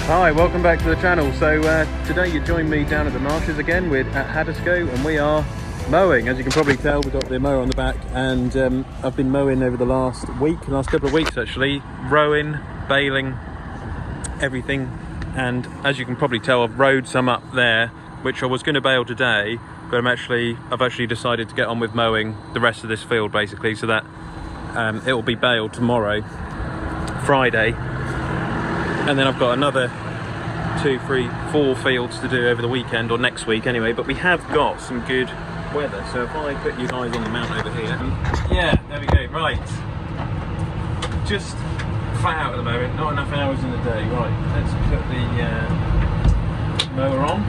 Hi, welcome back to the channel. So today you join me down at the marshes again at Haddiscoe, and we are mowing. As you can probably tell, we've got the mower on the back, and I've been mowing over the last couple of weeks actually, rowing, baling, everything. And as you can probably tell, I've rowed some up there, which I was going to bale today, but I've actually decided to get on with mowing the rest of this field basically, so that it will be baled tomorrow, Friday. And then I've got another 2, 3, 4 fields to do over the weekend, or next week anyway, but we have got some good weather. So if I put you guys on the mount over here, yeah, there we go, right. Just flat out at the moment, not enough hours in the day. Right, let's put the mower on.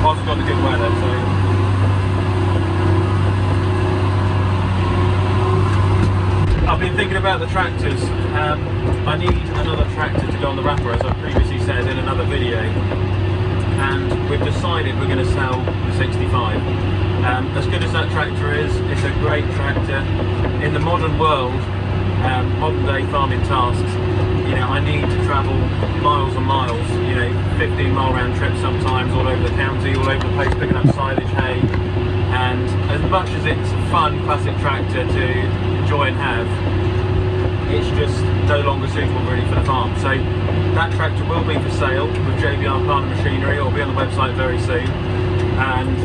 Whilst we've got the good weather, so I've been thinking about the tractors. I need another tractor to go on the wrapper, as I previously said in another video, and we've decided we're going to sell the 65. As good as that tractor is, it's a great tractor. In the modern world, modern day farming tasks, you know, I need to travel miles and miles, you know, 15-mile round trips sometimes, all over the county, all over the place, picking up silage, hay. And as much as it's a fun classic tractor to enjoy and have, it's just no longer suitable really for the farm. So that tractor will be for sale with JBR Plant and Machinery. It will be on the website very soon, and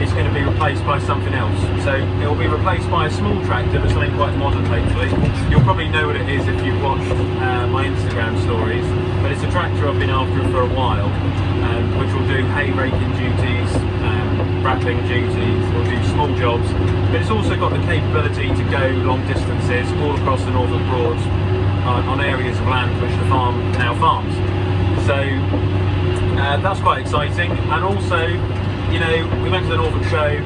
it's going to be replaced by something else. So it will be replaced by a small tractor, but something quite modern hopefully. You'll probably know what it is if you've watched my Instagram stories, but it's a tractor I've been after for a while, which will do hay raking duties, wrapping duties, will do small jobs, but it's also got the capability to go long distances all across the Norfolk Broads on areas of land which the farm now farms. So that's quite exciting. And also, you know, we went to the Norfolk show,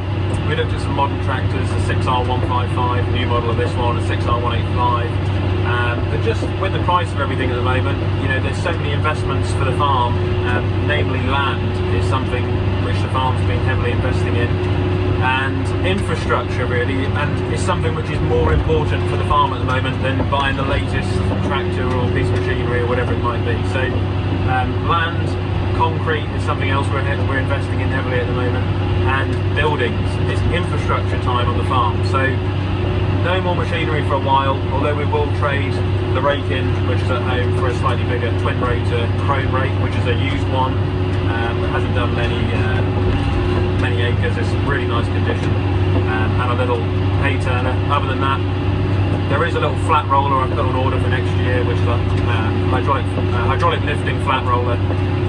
we looked at some modern tractors, the 6R155, new model of this one, a 6R185, but just with the price of everything at the moment, you know, there's so many investments for the farm, namely land is something which the farm's been heavily investing in, and infrastructure really, and it's something which is more important for the farm at the moment than buying the latest tractor or piece of machinery or whatever it might be. So land, concrete is something else we're investing in heavily at the moment, and buildings. It's infrastructure time on the farm. So no more machinery for a while, although we will trade the rake in, which is at home, for a slightly bigger twin rotor Krone rake, which is a used one. It hasn't done many acres. It's in really nice condition, and a little hay turner. Other than that, there is a little flat roller I've put on order for next year, which is a hydraulic lifting flat roller,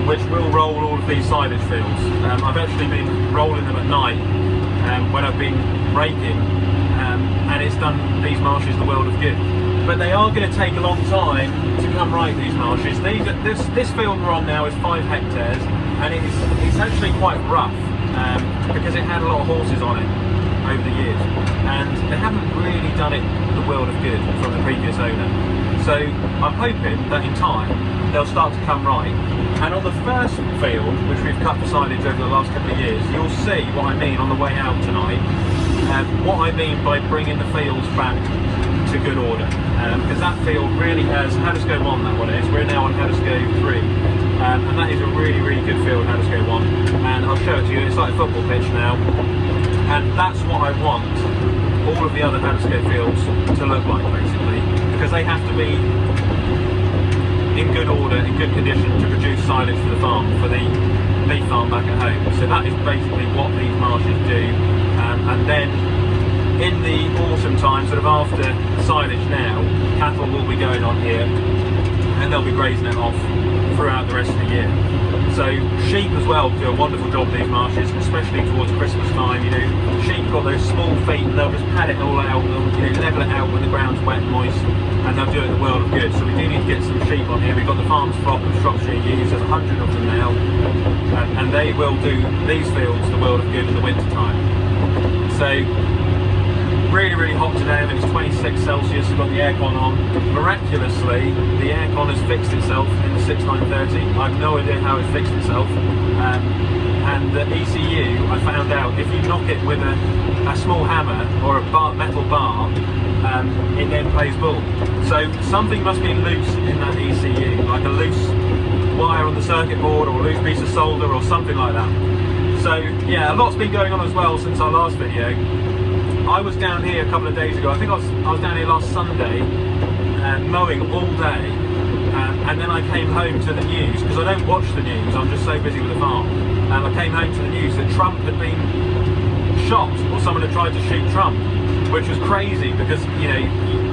which will roll all of these silage fields. I've actually been rolling them at night when I've been raking, and it's done these marshes the world of good. But they are going to take a long time to come right, these marshes. This field we're on now is 5 hectares, and it's actually quite rough, because it had a lot of horses on it over the years, and they haven't really done it the world of good from the previous owner. So I'm hoping that in time they'll start to come right. And on the first field, which we've cut for silage over the last couple of years, you'll see what I mean on the way out tonight, what I mean by bringing the fields back to good order, because that field really has, Haddiscoe 1 that one is, we're now on Haddiscoe 3, and that is a really, really good field, Haddiscoe 1, and I'll show it to you. It's like a football pitch now, and that's what I want all of the other Haddiscoe fields to look like, basically, because they have to be in good order, in good condition to produce silage for the farm, for the beef farm back at home. So that is basically what these marshes do. And then in the autumn time, sort of after silage now, cattle will be going on here and they'll be grazing it off throughout the rest of the year. So sheep as well do a wonderful job in these marshes, especially towards Christmas time. You know, sheep got those small feet and they'll just pad it all out, they'll, you know, level it out when the ground's wet and moist, and they'll do it the world of good. So we do need to get some sheep on here. We've got the Farms Flock of Shropshire ewes, there's 100 of them now, and they will do these fields the world of good in the winter time. So really, really hot today. I mean, it's 26 Celsius, we've got the aircon on. Miraculously, the aircon has fixed itself in the 6930. I have no idea how it fixed itself. And the ECU, I found out, if you knock it with a small hammer or a metal bar, it then plays ball. So something must be loose in that ECU, like a loose wire on the circuit board or a loose piece of solder or something like that. So yeah, a lot's been going on as well since our last video. I was down here a couple of days ago. I think I was down here last Sunday, mowing all day, and then I came home to the news, because I don't watch the news, I'm just so busy with the farm, and I came home to the news that Trump had been shot, or someone had tried to shoot Trump, which was crazy, because, you know,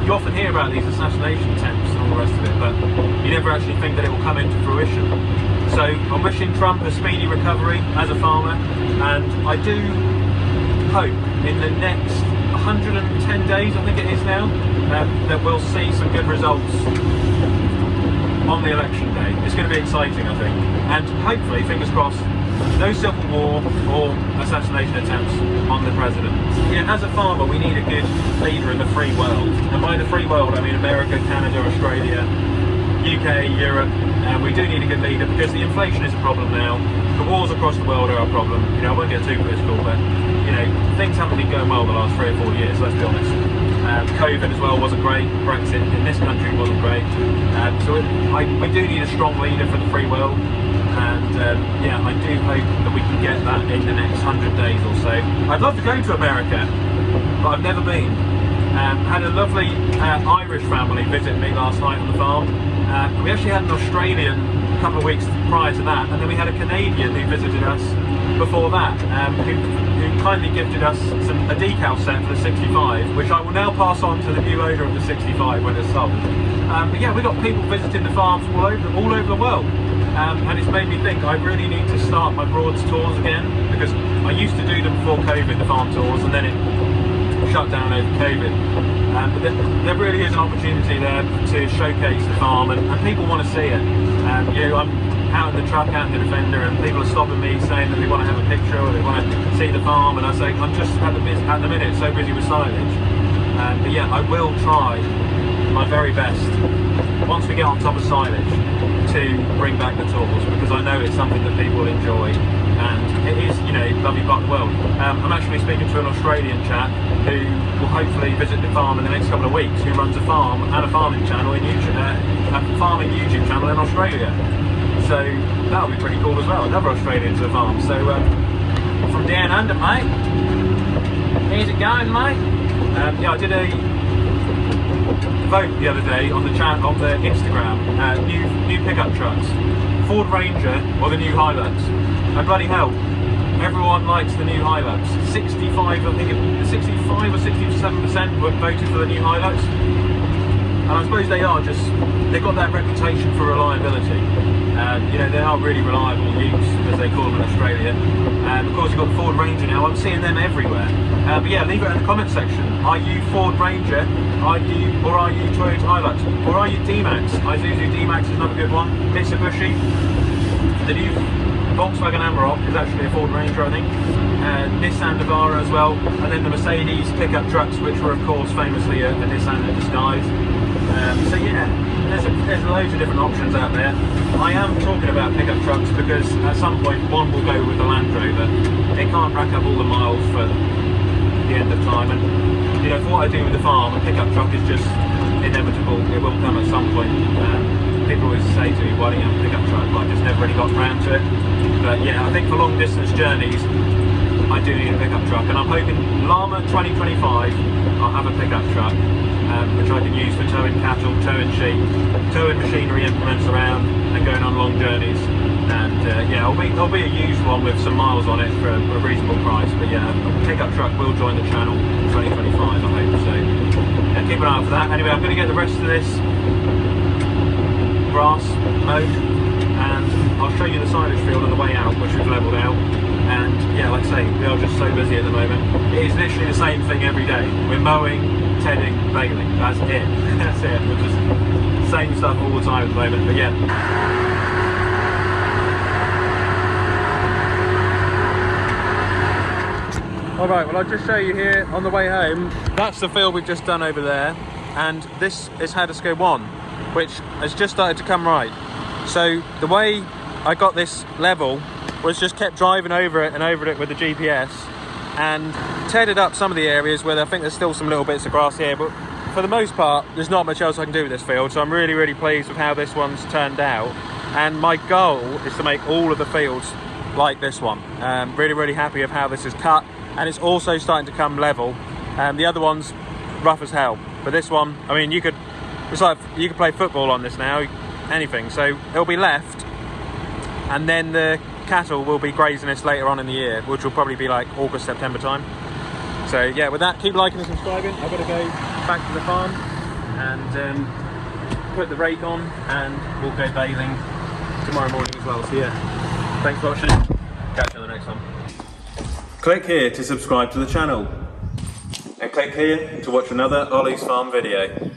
you often hear about these assassination attempts and all the rest of it, but you never actually think that it will come into fruition. So I'm wishing Trump a speedy recovery as a farmer, and I do hope in the next 110 days, I think it is now, that we'll see some good results on the election day. It's going to be exciting, I think, and hopefully, fingers crossed, no civil war or assassination attempts on the president. Yeah, as a farmer, we need a good leader in the free world, and by the free world I mean America, Canada, Australia, UK, Europe. We do need a good leader, because the inflation is a problem now. The wars across the world are a problem. You know, I won't get too political, but you know, things haven't been going well the last 3 or 4 years, let's be honest. COVID as well wasn't great. Brexit in this country wasn't great. So we do need a strong leader for the free world, and yeah, I do hope that we can get that in the next 100 days or so. I'd love to go to America, but I've never been. Had a lovely Irish family visit me last night on the farm. We actually had an Australian a couple of weeks prior to that, and then we had a Canadian who visited us before that, who kindly gifted us a decal set for the 65, which I will now pass on to the new owner of the 65 when it's sold. But yeah, we've got people visiting the farms all over the world, and it's made me think I really need to start my Broads tours again, because I used to do them before COVID, the farm tours, and then it shut down over COVID. But there really is an opportunity there to showcase the farm, and people want to see it. You know, I'm out in the truck, out in the Defender, and people are stopping me saying that they want to have a picture or they want to see the farm, and I say I'm just at the minute so busy with silage. But yeah, I will try my very best once we get on top of silage to bring back the tours, because I know it's something that people enjoy, and it is, you know, lovely part of the world. I'm actually speaking to an Australian chap who will hopefully visit the farm in the next couple of weeks, who runs a farm and a farming channel in YouTube, a farming YouTube channel in Australia. So that'll be pretty cool as well. Another Australian to the farm. So from down under, mate. How's it going, mate? Yeah, I did a vote the other day on the Instagram. New pickup trucks, Ford Ranger or the new Hilux. And bloody hell, everyone likes the new Hilux. 65 or 67% voted for the new Hilux. And I suppose they've got that reputation for reliability. You know, they are really reliable utes, as they call them in Australia. And of course you've got the Ford Ranger now, I'm seeing them everywhere. But yeah, leave it in the comment section. Are you Ford Ranger? Are you Toyota Hilux? Or are you D-Max? Isuzu D-Max is another good one. Mitsubishi. The new Volkswagen Amarok is actually a Ford Ranger, I think. Nissan Navara as well. And then the Mercedes pickup trucks, which were of course famously a Nissan in disguise. So yeah, there's loads of different options out there. I am talking about pickup trucks because at some point one will go with the Land Rover. It can't rack up all the miles for the end of time, and you know, for what I do with the farm, a pickup truck is just inevitable. It will come at some point. People always say to me, why don't you have a pickup truck? But I just never really got around to it. But yeah, I think for long distance journeys I do need a pickup truck, and I'm hoping Llama 2025 I'll have a pickup truck, which I can use for towing cattle, towing sheep, towing machinery implements around and going on long journeys. And yeah, it'll be a used one with some miles on it for a reasonable price. But yeah, a pickup truck will join the channel in 2025, I hope. So yeah, keep an eye out for that. Anyway, I'm going to get the rest of this grass mowed, and I'll show you the silage field on the way out, which we've levelled out. And yeah, like I say, we are just so busy at the moment. It is literally the same thing every day. We're mowing, tedding, baling. That's it. That's it. We're just same stuff all the time at the moment. But yeah. Alright, well I'll just show you here on the way home. That's the field we've just done over there. And this is Haddiscoe 1, which has just started to come right. So the way I got this level was just kept driving over it and over it with the GPS and tedded up some of the areas where I think there's still some little bits of grass here, but for the most part there's not much else I can do with this field, so I'm really pleased with how this one's turned out, and my goal is to make all of the fields like this one. Really happy with how this is cut, and it's also starting to come level. The other one's rough as hell, but this one, I mean, it's like you could play football on this now, anything. So it'll be left, and then the cattle will be grazing this later on in the year, which will probably be like August, September time. So yeah, with that, keep liking and subscribing. I've got to go back to the farm and put the rake on, and we'll go baling tomorrow morning as well. So yeah, thanks for watching. Catch you on the next one. Click here to subscribe to the channel, and click here to watch another Ollie's Farm video.